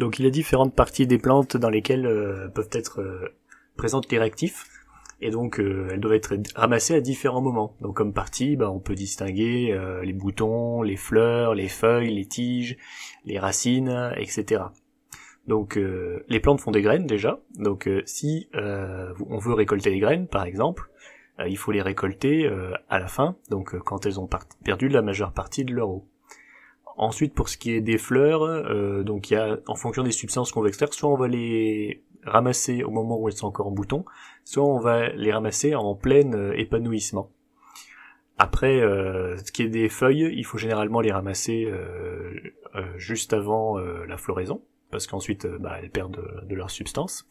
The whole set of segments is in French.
Donc il y a différentes parties des plantes dans lesquelles peuvent être présentes les réactifs, et donc elles doivent être ramassées à différents moments. Donc comme partie, on peut distinguer les boutons, les fleurs, les feuilles, les tiges, les racines, etc. Donc les plantes font des graines déjà, donc si on veut récolter les graines par exemple, il faut les récolter à la fin, donc quand elles ont perdu la majeure partie de leur eau. Ensuite, pour ce qui est des fleurs, donc il y a, en fonction des substances qu'on veut extraire, soit on va les ramasser au moment où elles sont encore en bouton, soit on va les ramasser en plein épanouissement. Après, ce qui est des feuilles, il faut généralement les ramasser juste avant la floraison, parce qu'ensuite elles perdent de leur substance.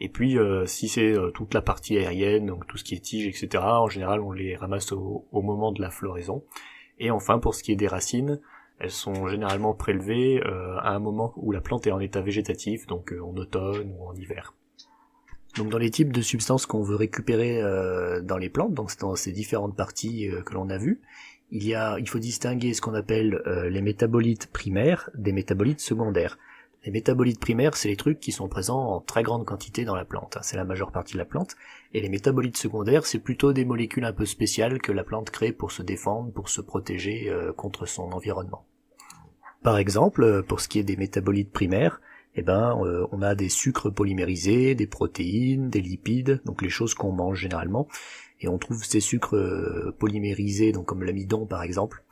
Et puis si c'est toute la partie aérienne, donc tout ce qui est tige, etc., en général on les ramasse au moment de la floraison. Et enfin, pour ce qui est des racines, elles sont généralement prélevées à un moment où la plante est en état végétatif, donc en automne ou en hiver. Donc dans les types de substances qu'on veut récupérer dans les plantes, donc dans ces différentes parties que l'on a vues, il faut distinguer ce qu'on appelle les métabolites primaires des métabolites secondaires. Les métabolites primaires, c'est les trucs qui sont présents en très grande quantité dans la plante, c'est la majeure partie de la plante, et les métabolites secondaires, c'est plutôt des molécules un peu spéciales que la plante crée pour se défendre, pour se protéger contre son environnement. Par exemple, pour ce qui est des métabolites primaires, on a des sucres polymérisés, des protéines, des lipides, donc les choses qu'on mange généralement, et on trouve ces sucres polymérisés, donc comme l'amidon par exemple,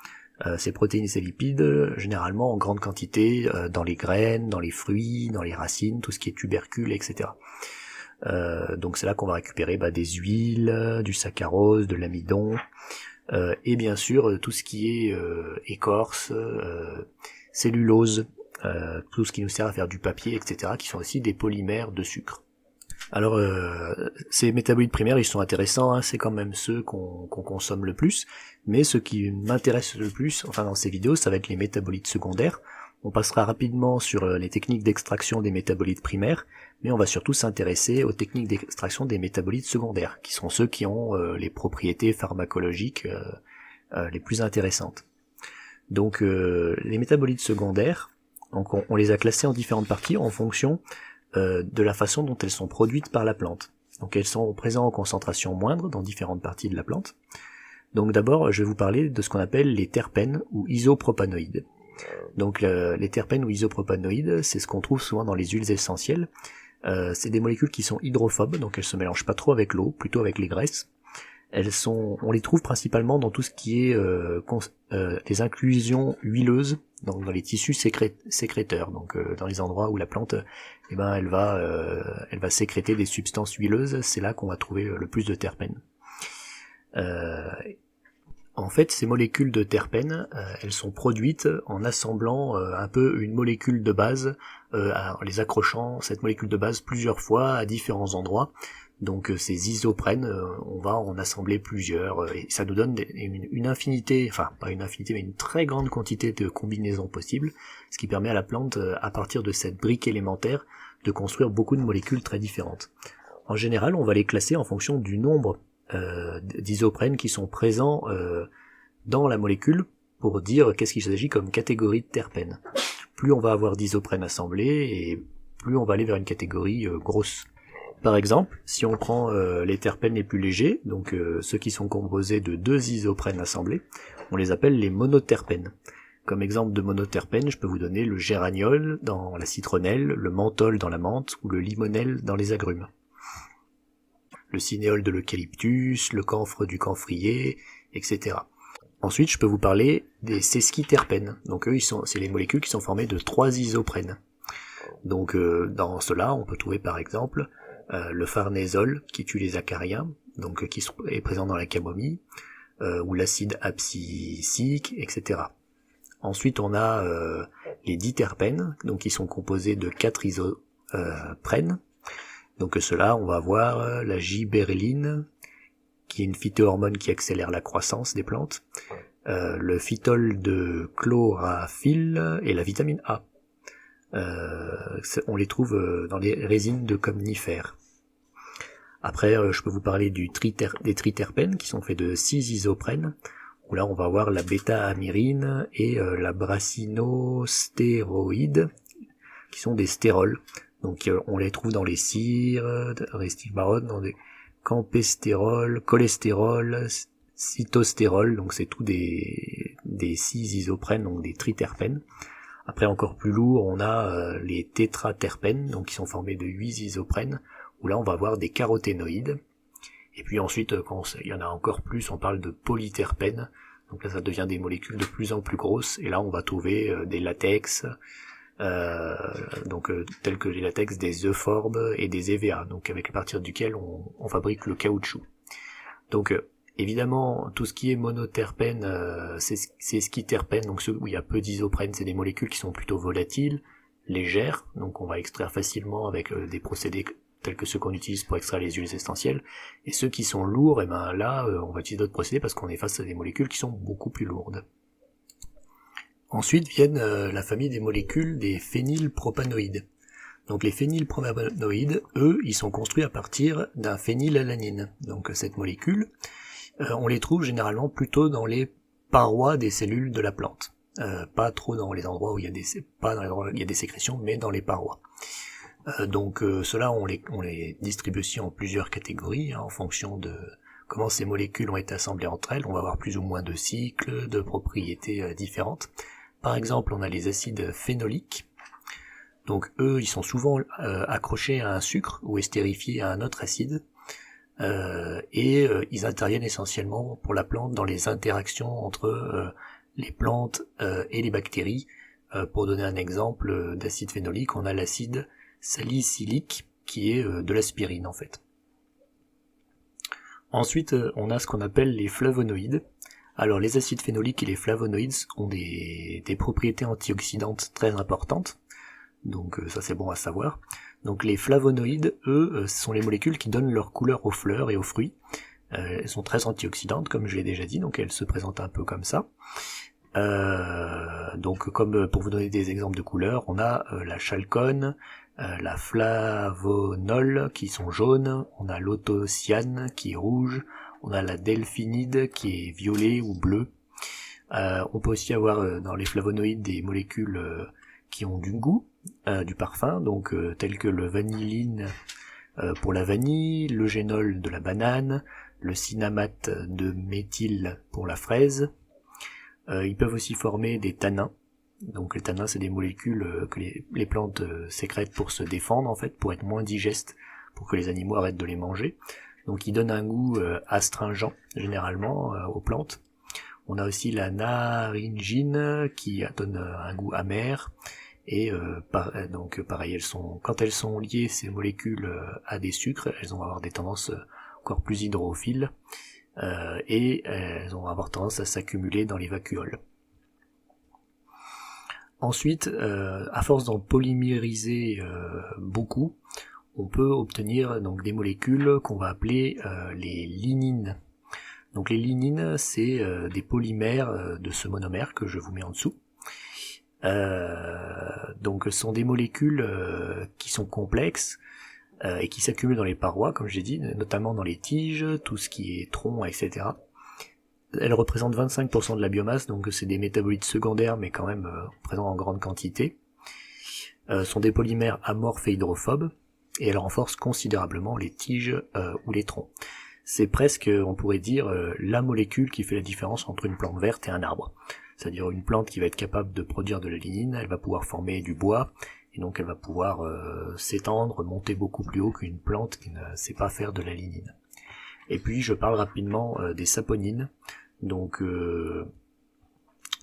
ces protéines et ces lipides, généralement en grande quantité dans les graines, dans les fruits, dans les racines, tout ce qui est tubercules, etc. Donc c'est là qu'on va récupérer des huiles, du saccharose, de l'amidon, et bien sûr tout ce qui est écorce, cellulose, tout ce qui nous sert à faire du papier, etc., qui sont aussi des polymères de sucre. Alors ces métabolites primaires, ils sont intéressants, c'est quand même ceux qu'on consomme le plus, mais ce qui m'intéresse le plus, dans ces vidéos, ça va être les métabolites secondaires. On passera rapidement sur les techniques d'extraction des métabolites primaires, mais on va surtout s'intéresser aux techniques d'extraction des métabolites secondaires, qui sont ceux qui ont les propriétés pharmacologiques les plus intéressantes. Donc les métabolites secondaires, donc on les a classés en différentes parties en fonction de la façon dont elles sont produites par la plante. Donc elles sont présentes en concentration moindre dans différentes parties de la plante. Donc d'abord, je vais vous parler de ce qu'on appelle les terpènes ou isopropanoïdes. Donc les terpènes ou isopropanoïdes, c'est ce qu'on trouve souvent dans les huiles essentielles. C'est des molécules qui sont hydrophobes, donc elles se mélangent pas trop avec l'eau, plutôt avec les graisses. On les trouve principalement dans tout ce qui est des inclusions huileuses, donc dans les tissus sécréteurs, donc dans les endroits où la plante, elle va sécréter des substances huileuses, c'est là qu'on va trouver le plus de terpènes. En fait, ces molécules de terpènes, elles sont produites en assemblant un peu une molécule de base, en les accrochant cette molécule de base plusieurs fois à différents endroits. Donc ces isoprènes, on va en assembler plusieurs, et ça nous donne une infinité, enfin pas une infinité, mais une très grande quantité de combinaisons possibles, ce qui permet à la plante, à partir de cette brique élémentaire, de construire beaucoup de molécules très différentes. En général, on va les classer en fonction du nombre d'isoprènes qui sont présents dans la molécule, pour dire qu'est-ce qu'il s'agit comme catégorie de terpènes. Plus on va avoir d'isoprènes assemblés, et plus on va aller vers une catégorie grosse. Par exemple, si on prend les terpènes les plus légers, donc ceux qui sont composés de 2 isoprènes assemblés, on les appelle les monoterpènes. Comme exemple de monoterpènes, je peux vous donner le géraniol dans la citronnelle, le menthol dans la menthe ou le limonèle dans les agrumes. Le cinéole de l'eucalyptus, le camphre du camphrier, etc. Ensuite, je peux vous parler des sesquiterpènes. Donc eux, c'est les molécules qui sont formées de 3 isoprènes. Donc dans cela, on peut trouver par exemple le farnésol qui tue les acariens, donc qui est présent dans la camomille, ou l'acide abscisique, etc. Ensuite, on a les diterpènes, donc qui sont composés de 4 isoprènes. Donc ceux-là, on va avoir la gibberelline, qui est une phytohormone qui accélère la croissance des plantes, le phytol de chlorophylle et la vitamine A. On les trouve dans les résines de comnifères. Après, je peux vous parler des triterpènes qui sont faits de 6 isoprènes, où là on va avoir la bêta-amyrine et la brassinostéroïde. qui sont des stérols. Donc on les trouve dans les cires, restigbarone, dans des campestérol, cholestérol, cytostérol, donc c'est tout des 6 isoprènes, donc des triterpènes. Après encore plus lourd, on a les tétraterpènes, donc qui sont formés de 8 isoprènes, où là on va avoir des caroténoïdes. Et puis ensuite, quand il y en a encore plus, on parle de polyterpènes, donc là ça devient des molécules de plus en plus grosses, et là on va trouver des latex, tels que les latex des euphorbes et des EVA, donc à partir duquel on fabrique le caoutchouc. Donc évidemment, tout ce qui est monoterpène, c'est skiterpène, donc ceux où il y a peu d'isoprène, c'est des molécules qui sont plutôt volatiles, légères, donc on va extraire facilement avec des procédés tels que ceux qu'on utilise pour extraire les huiles essentielles. Et ceux qui sont lourds, et ben là, on va utiliser d'autres procédés parce qu'on est face à des molécules qui sont beaucoup plus lourdes. Ensuite viennent la famille des molécules des phénylpropanoïdes. Donc les phénylpropanoïdes, eux, ils sont construits à partir d'un phénylalanine. Donc cette molécule, on les trouve généralement plutôt dans les parois des cellules de la plante. Pas trop dans les endroits où il y a des sécrétions, mais dans les parois. Ceux-là, on les distribue aussi en plusieurs catégories, en fonction de comment ces molécules ont été assemblées entre elles. On va avoir plus ou moins de cycles, de propriétés différentes. Par exemple, on a les acides phénoliques. Donc eux, ils sont souvent accrochés à un sucre ou estérifiés à un autre acide. Ils interviennent essentiellement pour la plante dans les interactions entre les plantes et les bactéries. Pour donner un exemple d'acide phénolique, on a l'acide salicylique qui est de l'aspirine en fait. Ensuite, on a ce qu'on appelle les flavonoïdes. Alors les acides phénoliques et les flavonoïdes ont des propriétés antioxydantes très importantes, donc ça c'est bon à savoir. Donc les flavonoïdes, eux, ce sont les molécules qui donnent leur couleur aux fleurs et aux fruits. Elles sont très antioxydantes, comme je l'ai déjà dit, donc elles se présentent un peu comme ça. Comme pour vous donner des exemples de couleurs, on a la chalcone, la flavonole qui sont jaunes, on a l'authocyanne qui est rouge, on a la delphinide qui est violet ou bleu. On peut aussi avoir dans les flavonoïdes des molécules qui ont du goût, du parfum, donc telles que le vanilline pour la vanille, le génol de la banane, le cinnamate de méthyle pour la fraise. Ils peuvent aussi former des tanins. Donc les tanins, c'est des molécules que les plantes sécrètent pour se défendre en fait, pour être moins digestes, pour que les animaux arrêtent de les manger. Donc ils donnent un goût astringent généralement aux plantes. On a aussi la naringine qui donne un goût amer. Et pareil, quand elles sont liées ces molécules à des sucres, elles vont avoir des tendances encore plus hydrophiles et elles vont avoir tendance à s'accumuler dans les vacuoles. Ensuite, à force d'en polymériser beaucoup, on peut obtenir donc des molécules qu'on va appeler les lignines. Donc les lignines, c'est des polymères de ce monomère que je vous mets en dessous. Donc ce sont des molécules qui sont complexes et qui s'accumulent dans les parois, comme j'ai dit, notamment dans les tiges, tout ce qui est tronc, etc. Elles représentent 25% de la biomasse, donc c'est des métabolites secondaires, mais quand même présents en grande quantité. Sont des polymères amorphes et hydrophobes, et elles renforcent considérablement les tiges ou les troncs. C'est presque, on pourrait dire, la molécule qui fait la différence entre une plante verte et un arbre. C'est-à-dire une plante qui va être capable de produire de la lignine, elle va pouvoir former du bois, et donc elle va pouvoir s'étendre, monter beaucoup plus haut qu'une plante qui ne sait pas faire de la lignine. Et puis je parle rapidement des saponines. Donc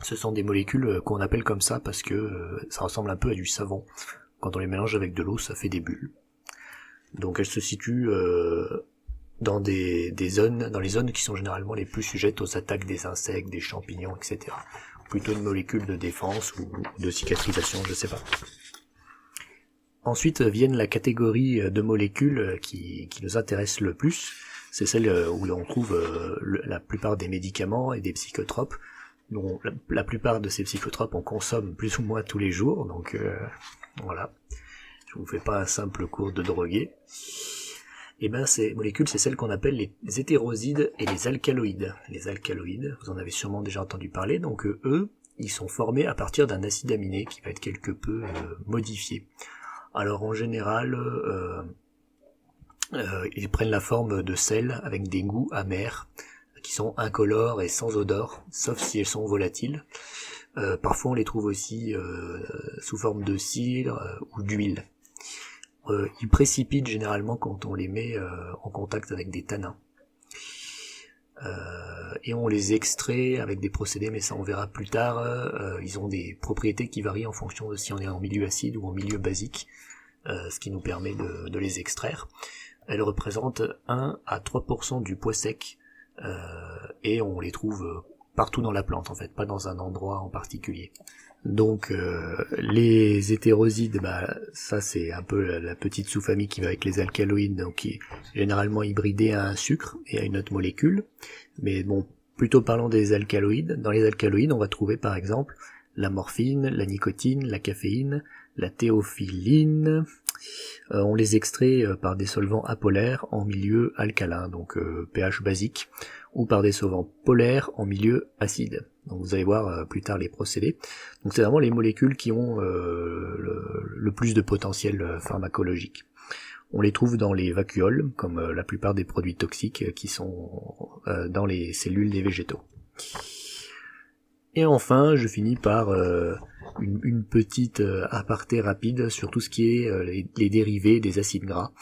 ce sont des molécules qu'on appelle comme ça parce que ça ressemble un peu à du savon. Quand on les mélange avec de l'eau, ça fait des bulles. Donc elles se situent dans les zones qui sont généralement les plus sujettes aux attaques des insectes, des champignons, etc. Plutôt une molécule de défense ou de cicatrisation, je sais pas. Ensuite viennent la catégorie de molécules qui nous intéressent le plus. C'est celle où l'on trouve la plupart des médicaments et des psychotropes. dont la plupart de ces psychotropes on consomme plus ou moins tous les jours, donc voilà. Je vous fais pas un simple cours de drogué. Et ben ces molécules, c'est celles qu'on appelle les hétérosides et les alcaloïdes. Les alcaloïdes, vous en avez sûrement déjà entendu parler, donc eux, ils sont formés à partir d'un acide aminé qui va être quelque peu modifié. Alors en général, ils prennent la forme de sel avec des goûts amers, qui sont incolores et sans odeur, sauf si elles sont volatiles. Parfois on les trouve aussi sous forme de cire ou d'huile. Ils précipitent généralement quand on les met en contact avec des tanins. Et on les extrait avec des procédés, mais ça on verra plus tard. Ils ont des propriétés qui varient en fonction de si on est en milieu acide ou en milieu basique, ce qui nous permet de les extraire. Elles représentent 1 à 3% du poids sec, et on les trouve partout dans la plante en fait, pas dans un endroit en particulier. Donc les hétérosides, ça c'est un peu la petite sous-famille qui va avec les alcaloïdes, donc qui est généralement hybridée à un sucre et à une autre molécule. Mais bon, plutôt parlant des alcaloïdes, dans les alcaloïdes on va trouver par exemple la morphine, la nicotine, la caféine, la théophyline. On les extrait par des solvants apolaires en milieu alcalin, donc pH basique, ou par des solvants polaires en milieu acide. Donc vous allez voir plus tard les procédés. Donc c'est vraiment les molécules qui ont le plus de potentiel pharmacologique. On les trouve dans les vacuoles, comme la plupart des produits toxiques qui sont dans les cellules des végétaux. Et enfin, je finis par une petite aparté rapide sur tout ce qui est les dérivés des acides gras.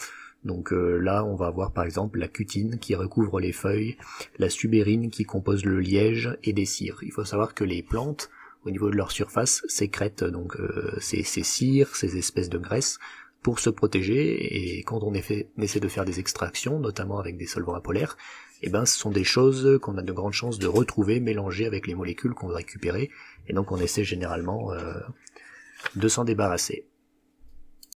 Donc là, on va avoir par exemple la cutine qui recouvre les feuilles, la subérine qui compose le liège et des cires. Il faut savoir que les plantes, au niveau de leur surface, sécrètent donc ces cires, ces espèces de graisses, pour se protéger, et quand on essaie de faire des extractions, notamment avec des solvants apolaires, ce sont des choses qu'on a de grandes chances de retrouver mélangées avec les molécules qu'on va récupérer, et donc on essaie généralement de s'en débarrasser.